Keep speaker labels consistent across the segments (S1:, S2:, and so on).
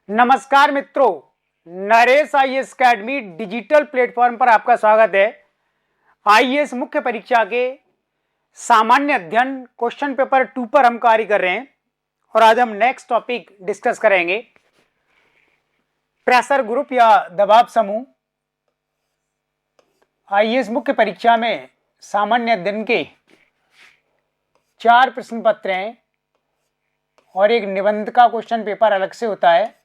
S1: नमस्कार मित्रों, Naresh IAS academy digital platform पर आपका स्वागत है। आईएएस मुख्य परीक्षा के सामान्य अध्ययन क्वेश्चन पेपर 2 पर हम कार्य कर रहे हैं और आज हम नेक्स्ट टॉपिक डिस्कस करेंगे। प्रेशर ग्रुप या दबाव समूह। आईएएस मुख्य परीक्षा में सामान्य अध्ययन के 4 प्रश्न पत्र हैं और एक निबंध का क्वेश्चन पेपर अलग से होता है,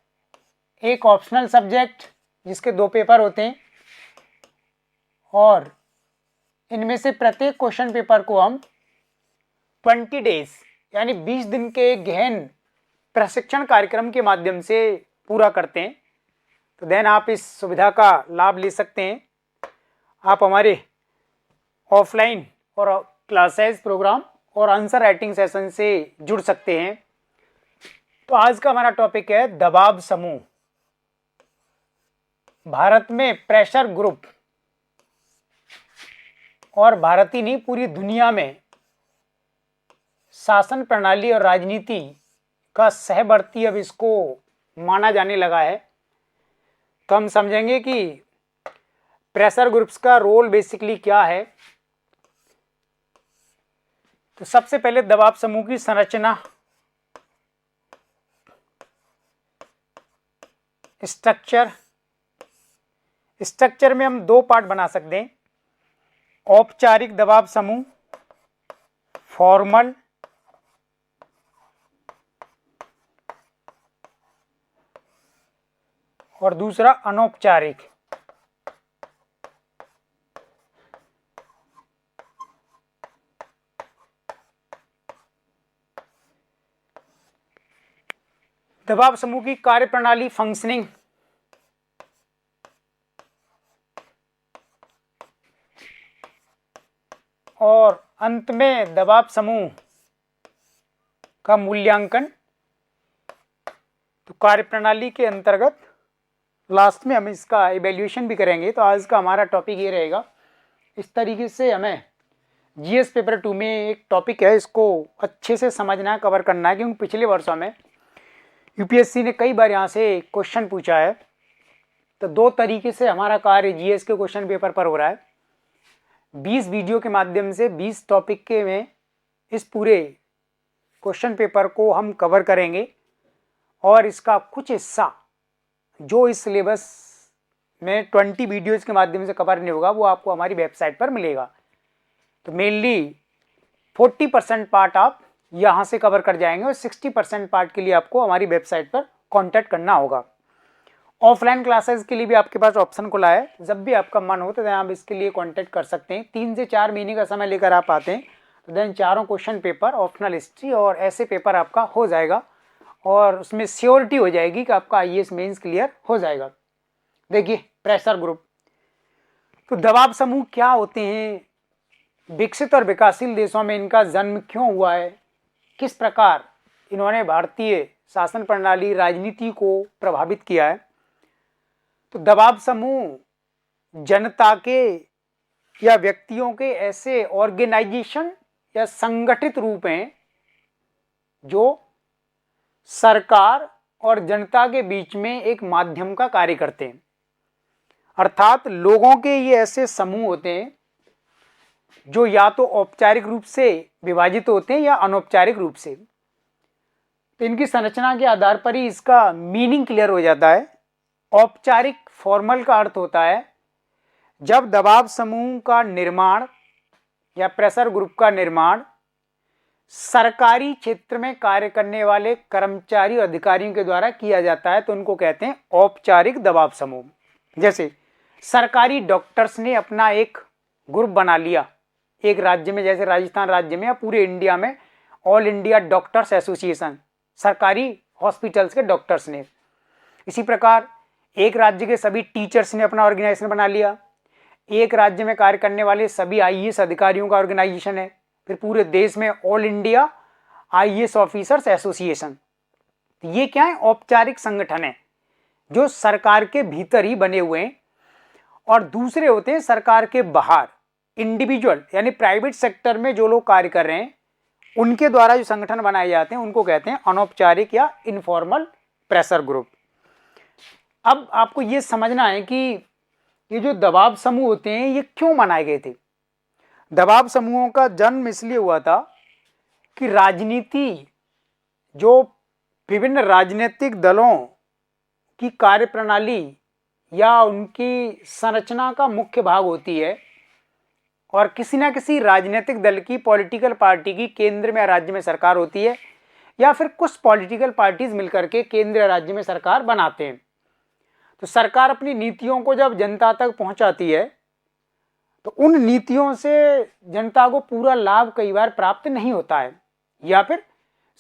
S1: एक ऑप्शनल सब्जेक्ट जिसके 2 पेपर होते हैं और इनमें से प्रत्येक क्वेश्चन पेपर को हम 20 डेज यानी 20 दिन के गहन प्रशिक्षण कार्यक्रम के माध्यम से पूरा करते हैं। तो देन आप इस सुविधा का लाभ ले सकते हैं। आप हमारे ऑफलाइन और क्लासेस प्रोग्राम और आंसर राइटिंग सेशन से जुड़ सकते हैं। तो आज का हमारा टॉपिक है दबाव समूह। भारत में प्रेशर ग्रुप और भारत ही नहीं पूरी दुनिया में शासन प्रणाली और राजनीति का सहवर्ती अब इसको माना जाने लगा है। तो हम समझेंगे कि प्रेशर ग्रुप्स का रोल बेसिकली क्या है। तो सबसे पहले दबाव समूह की संरचना, स्ट्रक्चर में हम 2 पार्ट बना सकते हैं। औपचारिक दबाव समूह फॉर्मल और दूसरा अनौपचारिक। दबाव समूह की कार्यप्रणाली, फंक्शनिंग। और अंत में दबाव समूह का मूल्यांकन। तो कार्यप्रणाली के अंतर्गत लास्ट में हम इसका इवैल्यूएशन भी करेंगे। तो आज का हमारा टॉपिक ये रहेगा। इस तरीके से हमें जीएस पेपर 2 में एक टॉपिक है, इसको अच्छे से समझना है, कवर करना है, क्योंकि पिछले वर्षों में यूपीएससी ने कई बार यहाँ से क्वेश्चन पूछा है। तो 2 तरीके से हमारा कार्य जीएस के क्वेश्चन पेपर पर हो रहा है। 20 वीडियो के माध्यम से 20 टॉपिक के में इस पूरे क्वेश्चन पेपर को हम कवर करेंगे और इसका कुछ हिस्सा जो इस सिलेबस में 20 वीडियोज़ के माध्यम से कवर नहीं होगा वो आपको हमारी वेबसाइट पर मिलेगा। तो मेनली 40% पार्ट आप यहाँ से कवर कर जाएंगे और 60% पार्ट के लिए आपको हमारी वेबसाइट पर कॉन्टैक्ट करना होगा। ऑफलाइन क्लासेस के लिए भी आपके पास ऑप्शन खुला है। जब भी आपका मन हो तो आप इसके लिए कांटेक्ट कर सकते हैं। 3 से 4 महीने का समय लेकर आप आते हैं तो देन चारों क्वेश्चन पेपर, ऑप्शनल हिस्ट्री और ऐसे पेपर आपका हो जाएगा और उसमें श्योरिटी हो जाएगी कि आपका आईएएस मेंस क्लियर हो जाएगा। देखिए, प्रेशर ग्रुप। तो दबाव समूह क्या होते हैं, विकसित और विकासशील देशों में इनका जन्म क्यों हुआ है, किस प्रकार इन्होंने भारतीय शासन प्रणाली, राजनीति को प्रभावित किया है। तो दबाव समूह जनता के या व्यक्तियों के ऐसे ऑर्गेनाइजेशन या संगठित रूप हैं जो सरकार और जनता के बीच में एक माध्यम का कार्य करते हैं। अर्थात लोगों के ये ऐसे समूह होते हैं जो या तो औपचारिक रूप से विभाजित होते हैं या अनौपचारिक रूप से। तो इनकी संरचना के आधार पर ही इसका मीनिंग क्लियर हो जाता है। औपचारिक फॉर्मल का अर्थ होता है जब दबाव समूह का निर्माण या प्रेशर ग्रुप का निर्माण सरकारी क्षेत्र में कार्य करने वाले कर्मचारी और अधिकारियों के द्वारा किया जाता है तो उनको कहते हैं औपचारिक दबाव समूह। जैसे सरकारी डॉक्टर्स ने अपना एक ग्रुप बना लिया एक राज्य में, जैसे राजस्थान राज्य में या पूरे इंडिया में ऑल इंडिया डॉक्टर्स एसोसिएशन, सरकारी हॉस्पिटल्स के डॉक्टर्स ने। इसी प्रकार एक राज्य के सभी टीचर्स ने अपना ऑर्गेनाइजेशन बना लिया, एक राज्य में कार्य करने वाले सभी आईएएस अधिकारियों का ऑर्गेनाइजेशन है, फिर पूरे देश में all India IAS officers association. ये क्या है, औपचारिक संगठन है जो सरकार के भीतर ही बने हुए हैं। और दूसरे होते हैं सरकार के बाहर, इंडिविजुअल यानी प्राइवेट सेक्टर में जो लोग कार्य कर रहे हैं उनके द्वारा जो संगठन बनाए जाते हैं उनको कहते हैं अनौपचारिक या इनफॉर्मल प्रेशर ग्रुप। अब आपको ये समझना है कि ये जो दबाव समूह होते हैं ये क्यों बनाए गए थे। दबाव समूहों का जन्म इसलिए हुआ था कि राजनीति, जो विभिन्न राजनीतिक दलों की कार्यप्रणाली या उनकी संरचना का मुख्य भाग होती है, और किसी ना किसी राजनीतिक दल की, पॉलिटिकल पार्टी की केंद्र में या राज्य में सरकार होती है, या फिर कुछ पॉलिटिकल पार्टीज मिलकर के केंद्र या राज्य में सरकार बनाते हैं। तो सरकार अपनी नीतियों को जब जनता तक पहुंचाती है तो उन नीतियों से जनता को पूरा लाभ कई बार प्राप्त नहीं होता है, या फिर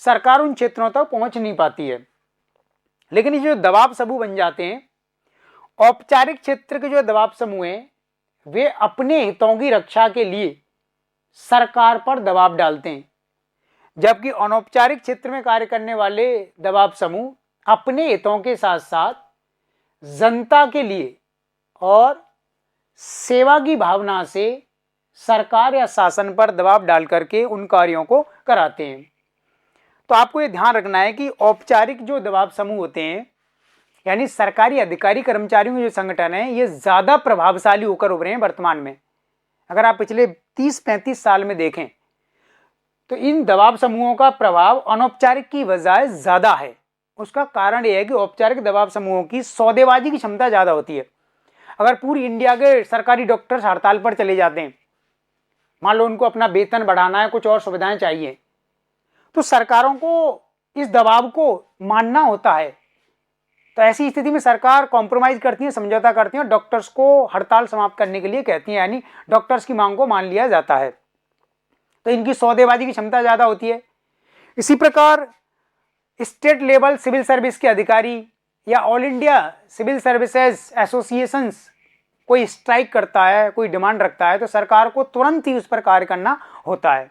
S1: सरकार उन क्षेत्रों तक पहुंच नहीं पाती है। लेकिन ये जो दबाव समूह बन जाते हैं, औपचारिक क्षेत्र के जो दबाव समूह हैं वे अपने हितों की रक्षा के लिए सरकार पर दबाव डालते हैं, जबकि अनौपचारिक क्षेत्र में कार्य करने वाले दबाव समूह अपने हितों के साथ साथ जनता के लिए और सेवा की भावना से सरकार या शासन पर दबाव डाल करके उन कार्यों को कराते हैं। तो आपको ये ध्यान रखना है कि औपचारिक जो दबाव समूह होते हैं, यानी सरकारी अधिकारी कर्मचारियों के जो संगठन है, ये ज़्यादा प्रभावशाली होकर उभरे हैं वर्तमान में। अगर आप पिछले 30-35 साल में देखें तो इन दबाव समूहों का प्रभाव अनौपचारिक की बजाय ज़्यादा है। उसका कारण यह है कि औपचारिक दबाव समूहों की सौदेबाजी की क्षमता ज़्यादा होती है। अगर पूरी इंडिया के सरकारी डॉक्टर्स हड़ताल पर चले जाते हैं, मान लो उनको अपना वेतन बढ़ाना है, कुछ और सुविधाएं चाहिए, तो सरकारों को इस दबाव को मानना होता है। तो ऐसी स्थिति में सरकार कॉम्प्रोमाइज करती है, समझौता करती है और डॉक्टर्स को हड़ताल समाप्त करने के लिए कहती है, यानी डॉक्टर्स की मांग को मान लिया जाता है। तो इनकी सौदेबाजी की क्षमता ज़्यादा होती है। इसी प्रकार स्टेट लेवल सिविल सर्विस के अधिकारी या all India civil services associations कोई स्ट्राइक करता है, कोई डिमांड रखता है, तो सरकार को तुरंत ही उस पर कार्य करना होता है।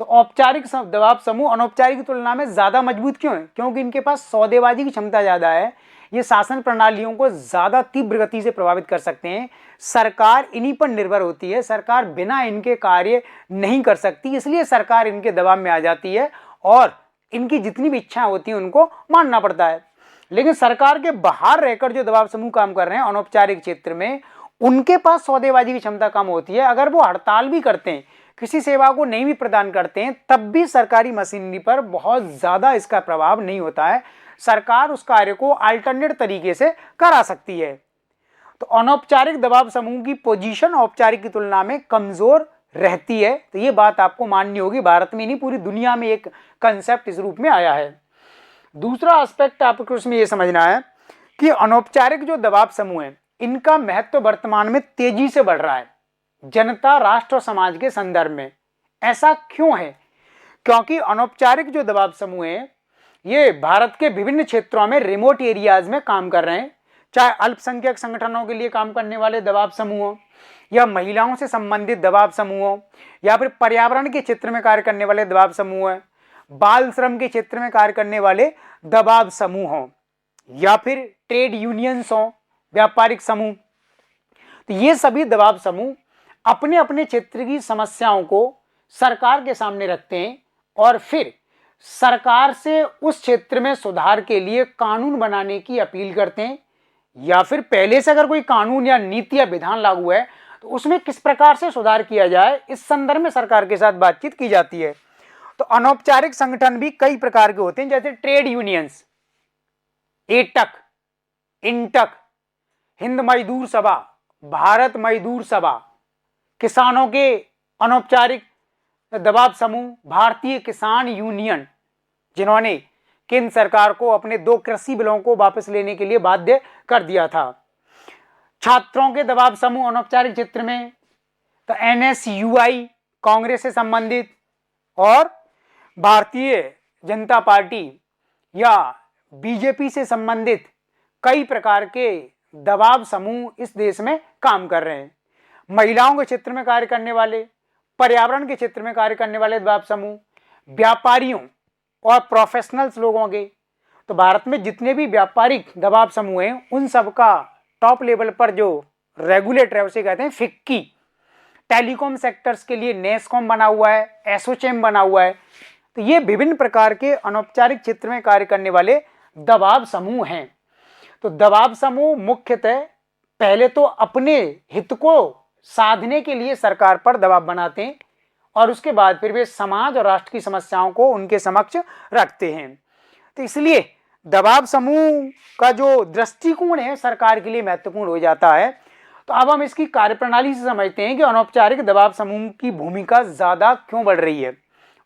S1: तो औपचारिक दबाव समूह अनौपचारिक की तुलना में ज़्यादा मजबूत क्यों है? क्योंकि इनके पास सौदेबाजी की क्षमता ज़्यादा है। ये शासन प्रणालियों को ज़्यादा तीव्र गति से प्रभावित कर सकते हैं। सरकार इन्हीं पर निर्भर होती है, सरकार बिना इनके कार्य नहीं कर सकती, इसलिए सरकार इनके दबाव में आ जाती है और इनकी जितनी भी इच्छाएं होती हैं उनको मानना पड़ता है। लेकिन सरकार के बाहर रहकर जो दबाव समूह काम कर रहे हैं अनौपचारिक क्षेत्र में, उनके पास सौदेबाजी की क्षमता कम होती है। अगर वो हड़ताल भी करते हैं, किसी सेवा को नहीं भी प्रदान करते हैं, तब भी सरकारी मशीनरी पर बहुत ज़्यादा इसका प्रभाव नहीं होता है। सरकार उस कार्य को अल्टरनेट तरीके से करा सकती है। तो अनौपचारिक दबाव समूह की पोजीशन औपचारिक की तुलना में कमज़ोर रहती है। तो ये बात आपको माननी होगी। भारत में नहीं, पूरी दुनिया में एक कंसेप्ट इस रूप में आया है। दूसरा एस्पेक्ट आपको उसमें ये समझना है कि अनौपचारिक जो दबाव समूह है, इनका महत्व वर्तमान में तेजी से बढ़ रहा है जनता, राष्ट्र और समाज के संदर्भ में। ऐसा क्यों है? क्योंकि अनौपचारिक जो दबाव समूह है ये भारत के विभिन्न क्षेत्रों में, रिमोट एरियाज में काम कर रहे हैं। चाहे अल्पसंख्यक संगठनों के लिए काम करने वाले दबाव समूह हो, या महिलाओं से संबंधित दबाव समूह हो, या फिर पर्यावरण के क्षेत्र में कार्य करने वाले दबाव समूह है, बाल श्रम के क्षेत्र में कार्य करने वाले दबाव समूह हों, या फिर ट्रेड यूनियंस हों, व्यापारिक समूह। तो ये सभी दबाव समूह अपने अपने क्षेत्र की समस्याओं को सरकार के सामने रखते हैं और फिर सरकार से उस क्षेत्र में सुधार के लिए कानून बनाने की अपील करते हैं, या फिर पहले से अगर कोई कानून या नीति या विधान लागू है तो उसमें किस प्रकार से सुधार किया जाए, इस संदर्भ में सरकार के साथ बातचीत की जाती है। तो अनौपचारिक संगठन भी कई प्रकार के होते हैं, जैसे ट्रेड यूनियंस, एटक, इंटक, हिंद मजदूर सभा, भारत मजदूर सभा, किसानों के अनौपचारिक दबाव समूह भारतीय किसान यूनियन, जिन्होंने केंद्र सरकार को अपने 2 कृषि बिलों को वापस लेने के लिए बाध्य कर दिया था। छात्रों के दबाव समूह अनौपचारिक क्षेत्र में, तो NSUI कांग्रेस से संबंधित, और भारतीय जनता पार्टी या बीजेपी से संबंधित कई प्रकार के दबाव समूह इस देश में काम कर रहे हैं। महिलाओं के क्षेत्र में कार्य करने वाले, पर्यावरण के क्षेत्र में कार्य करने वाले दबाव समूह, व्यापारियों और प्रोफेशनल्स लोगों के, तो भारत में जितने भी व्यापारिक दबाव समूह हैं उन सब का टॉप लेवल पर जो रेगुलेटर है उसे कहते हैं फिक्की। टेलीकॉम सेक्टर्स के लिए नेस्कॉम बना हुआ है, एसोचैम बना हुआ है। तो ये विभिन्न प्रकार के अनौपचारिक क्षेत्र में कार्य करने वाले दबाव समूह हैं। तो दबाव समूह मुख्यतः पहले तो अपने हित को साधने के लिए सरकार पर दबाव बनाते हैं और उसके बाद फिर वे समाज और राष्ट्र की समस्याओं को उनके समक्ष रखते हैं। तो इसलिए दबाव समूह का जो दृष्टिकोण है सरकार के लिए महत्वपूर्ण हो जाता है। तो अब हम इसकी कार्यप्रणाली से समझते हैं कि अनौपचारिक दबाव समूह की भूमिका ज्यादा क्यों बढ़ रही है।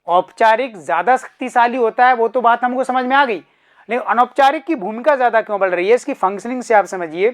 S1: औपचारिक ज्यादा शक्तिशाली होता है, वो तो बात हमको समझ में आ गई, लेकिन अनौपचारिक की भूमिका ज्यादा क्यों बढ़ रही है, इसकी फंक्शनिंग से आप समझिए।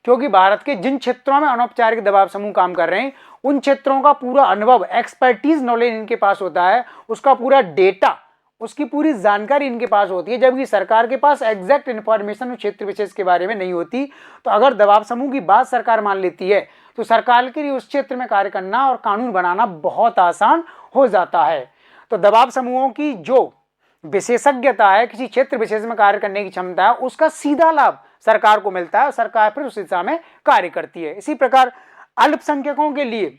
S1: क्योंकि भारत के जिन क्षेत्रों में अनौपचारिक दबाव समूह काम कर रहे हैं उन क्षेत्रों का पूरा अनुभव, एक्सपर्टीज नॉलेज इनके पास होता है, उसका पूरा डेटा, उसकी पूरी जानकारी इनके पास होती है, जबकि सरकार के पास एग्जैक्ट इंफॉर्मेशन उस क्षेत्र विशेष के बारे में नहीं होती। तो अगर दबाव समूह की बात सरकार मान लेती है तो सरकार के लिए उस क्षेत्र में कार्य करना और कानून बनाना बहुत आसान हो जाता है। तो दबाव समूहों की जो विशेषज्ञता है, किसी क्षेत्र विशेष में कार्य करने की क्षमता है, उसका सीधा लाभ सरकार को मिलता है और सरकार फिर उस दिशा में कार्य करती है। इसी प्रकार अल्पसंख्यकों के लिए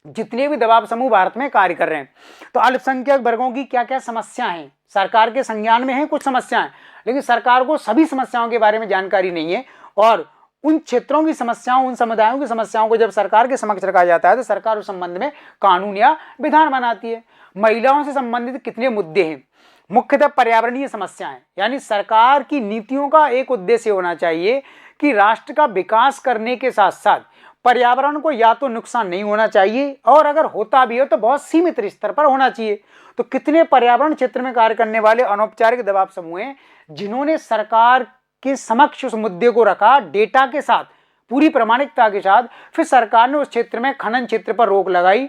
S1: जितने भी दबाव समूह भारत में कार्य कर रहे हैं, तो अल्पसंख्यक वर्गों की क्या क्या समस्या हैं, सरकार के संज्ञान में है कुछ समस्याएं, लेकिन सरकार को सभी समस्याओं के बारे में जानकारी नहीं है। और उन क्षेत्रों की समस्याओं, उन समुदायों की समस्याओं को जब सरकार के समक्ष रखा जाता है तो सरकार उस संबंध में कानून या विधान बनाती है। महिलाओं से संबंधित कितने मुद्दे हैं, मुख्यतः पर्यावरणीय समस्याएं, यानी सरकार की नीतियों का एक उद्देश्य होना चाहिए कि राष्ट्र का विकास करने के साथ साथ पर्यावरण को या तो नुकसान नहीं होना चाहिए और अगर होता भी हो तो बहुत सीमित स्तर पर होना चाहिए। तो कितने पर्यावरण क्षेत्र में कार्य करने वाले अनौपचारिक दबाव समूह हैं जिन्होंने सरकार के समक्ष उस मुद्दे को रखा डेटा के साथ, पूरी प्रामाणिकता के साथ, फिर सरकार ने उस क्षेत्र में खनन क्षेत्र पर रोक लगाई,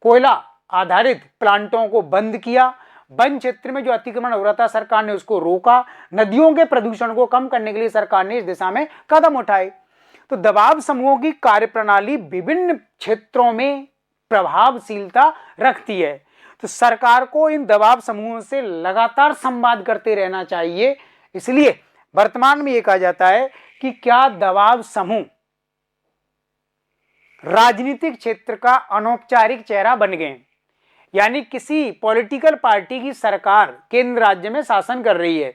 S1: कोयला आधारित प्लांटों को बंद किया, वन क्षेत्र में जो अतिक्रमण हो रहा था सरकार ने उसको रोका, नदियों के प्रदूषण को कम करने के लिए सरकार ने इस दिशा में कदम उठाए। तो दबाव समूहों की कार्यप्रणाली विभिन्न क्षेत्रों में प्रभावशीलता रखती है। तो सरकार को इन दबाव समूहों से लगातार संवाद करते रहना चाहिए। इसलिए वर्तमान में यह कहा जाता है कि क्या दबाव समूह राजनीतिक क्षेत्र का अनौपचारिक चेहरा बन गए, यानी किसी पॉलिटिकल पार्टी की सरकार केंद्र राज्य में शासन कर रही है,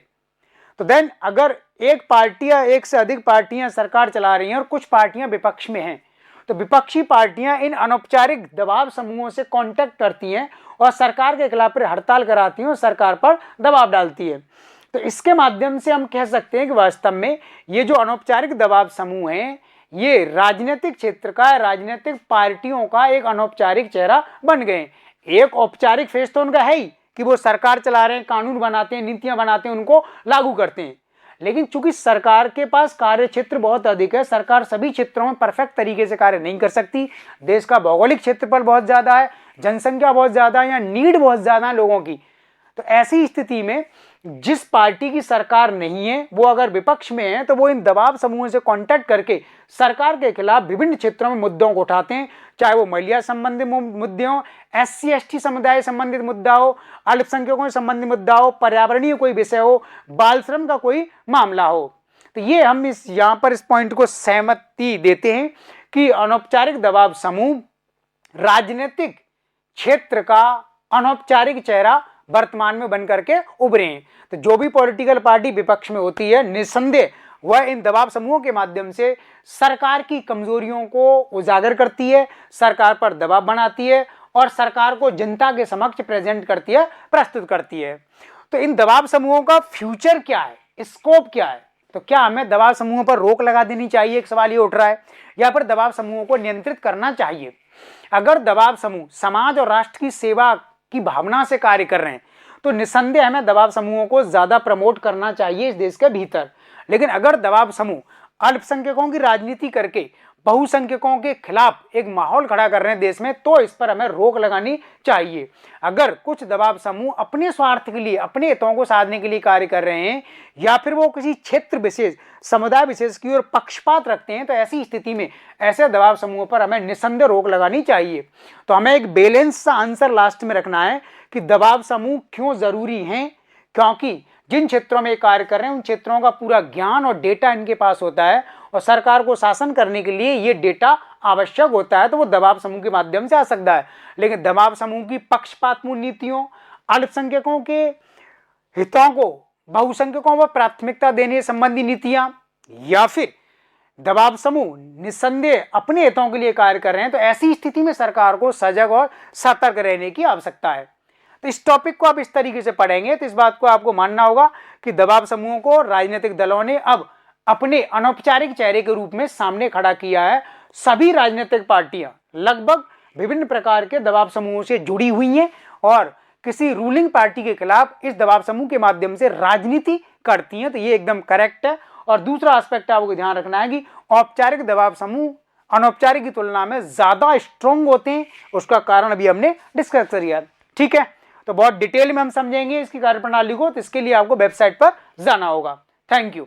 S1: तो देन अगर एक पार्टी या एक से अधिक पार्टियां सरकार चला रही हैं और कुछ पार्टियां विपक्ष में हैं, तो विपक्षी पार्टियां इन अनौपचारिक दबाव समूहों से कांटेक्ट करती हैं और सरकार के खिलाफ हड़ताल कराती हैं और सरकार पर दबाव डालती है। तो इसके माध्यम से हम कह सकते हैं कि वास्तव में ये जो अनौपचारिक दबाव समूह हैं ये राजनीतिक क्षेत्र का, राजनीतिक पार्टियों का एक अनौपचारिक चेहरा बन गए। एक औपचारिक फेस तो उनका है ही कि वो सरकार चला रहे हैं, कानून बनाते हैं, नीतियां बनाते हैं, उनको लागू करते हैं, लेकिन चूंकि सरकार के पास कार्य क्षेत्र बहुत अधिक है, सरकार सभी क्षेत्रों में परफेक्ट तरीके से कार्य नहीं कर सकती। देश का भौगोलिक क्षेत्रफल बहुत ज्यादा है, जनसंख्या बहुत ज्यादा है, या नीड बहुत ज्यादा है लोगों की। तो ऐसी स्थिति में जिस पार्टी की सरकार नहीं है वो अगर विपक्ष में है तो वो इन दबाव समूहों से कांटेक्ट करके सरकार के खिलाफ विभिन्न क्षेत्रों में मुद्दों को उठाते हैं, चाहे वो महिला संबंधित मुद्दे हो, SC/ST समुदाय संबंधित मुद्दा हो, अल्पसंख्यकों से संबंधित मुद्दा हो, पर्यावरणीय कोई विषय हो, बाल श्रम का कोई मामला हो। तो ये हम यहाँ पर इस पॉइंट को सहमति देते हैं कि अनौपचारिक दबाव समूह राजनीतिक क्षेत्र का अनौपचारिक चेहरा वर्तमान में बन करके उभरे हैं। तो जो भी पॉलिटिकल पार्टी विपक्ष में होती है निस्संदेह वह इन दबाव समूहों के माध्यम से सरकार की कमजोरियों को उजागर करती है, सरकार पर दबाव बनाती है और सरकार को जनता के समक्ष प्रेजेंट करती है, प्रस्तुत करती है। तो इन दबाव समूहों का फ्यूचर क्या है, स्कोप क्या है, तो क्या हमें दबाव समूहों पर रोक लगा देनी चाहिए, एक सवाल ये उठ रहा है, या फिर दबाव समूहों को नियंत्रित करना चाहिए। अगर दबाव समूह समाज और राष्ट्र की सेवा की भावना से कार्य कर रहे हैं तो निस्संदेह हमें दबाव समूहों को ज्यादा प्रमोट करना चाहिए इस देश के भीतर। लेकिन अगर दबाव समूह अल्पसंख्यकों की राजनीति करके बहुसंख्यकों के खिलाफ एक माहौल खड़ा कर रहे हैं देश में, तो इस पर हमें रोक लगानी चाहिए। अगर कुछ दबाव समूह अपने स्वार्थ के लिए, अपने हितों को साधने के लिए कार्य कर रहे हैं या फिर वो किसी क्षेत्र विशेष, समुदाय विशेष की ओर पक्षपात रखते हैं, तो ऐसी स्थिति में ऐसे दबाव समूहों पर हमें निस्संदेह रोक लगानी चाहिए। तो हमें एक बैलेंस सा आंसर लास्ट में रखना है कि दबाव समूह क्यों जरूरी हैं, क्योंकि जिन क्षेत्रों में कार्य कर रहे हैं उन क्षेत्रों का पूरा ज्ञान और डेटा इनके पास होता है और सरकार को शासन करने के लिए ये डेटा आवश्यक होता है, तो वो दबाव समूह के माध्यम से आ सकता है। लेकिन दबाव समूह की पक्षपातपूर्ण नीतियों, अल्पसंख्यकों के हितों को बहुसंख्यकों पर प्राथमिकता देने संबंधी नीतियां, या फिर दबाव समूह निस्संदेह अपने हितों के लिए कार्य कर रहे हैं, तो ऐसी स्थिति में सरकार को सजग और सतर्क रहने की आवश्यकता है। तो इस टॉपिक को आप इस तरीके से पढ़ेंगे तो इस बात को आपको मानना होगा कि दबाव समूहों को राजनीतिक दलों ने अब अपने अनौपचारिक चेहरे के रूप में सामने खड़ा किया है। सभी राजनीतिक पार्टियां लगभग विभिन्न प्रकार के दबाव समूहों से जुड़ी हुई हैं और किसी रूलिंग पार्टी के खिलाफ इस दबाव समूह के माध्यम से राजनीति करती हैं। तो ये एकदम करेक्ट है। और दूसरा एस्पेक्ट आपको ध्यान रखना है कि औपचारिक दबाव समूह अनौपचारिक की तुलना में ज्यादा स्ट्रॉन्ग होते हैं। उसका कारण अभी हमने डिस्कस किया। ठीक है, तो बहुत डिटेल में हम समझेंगे इसकी कार्यप्रणाली को, तो इसके लिए आपको वेबसाइट पर जाना होगा। Thank you.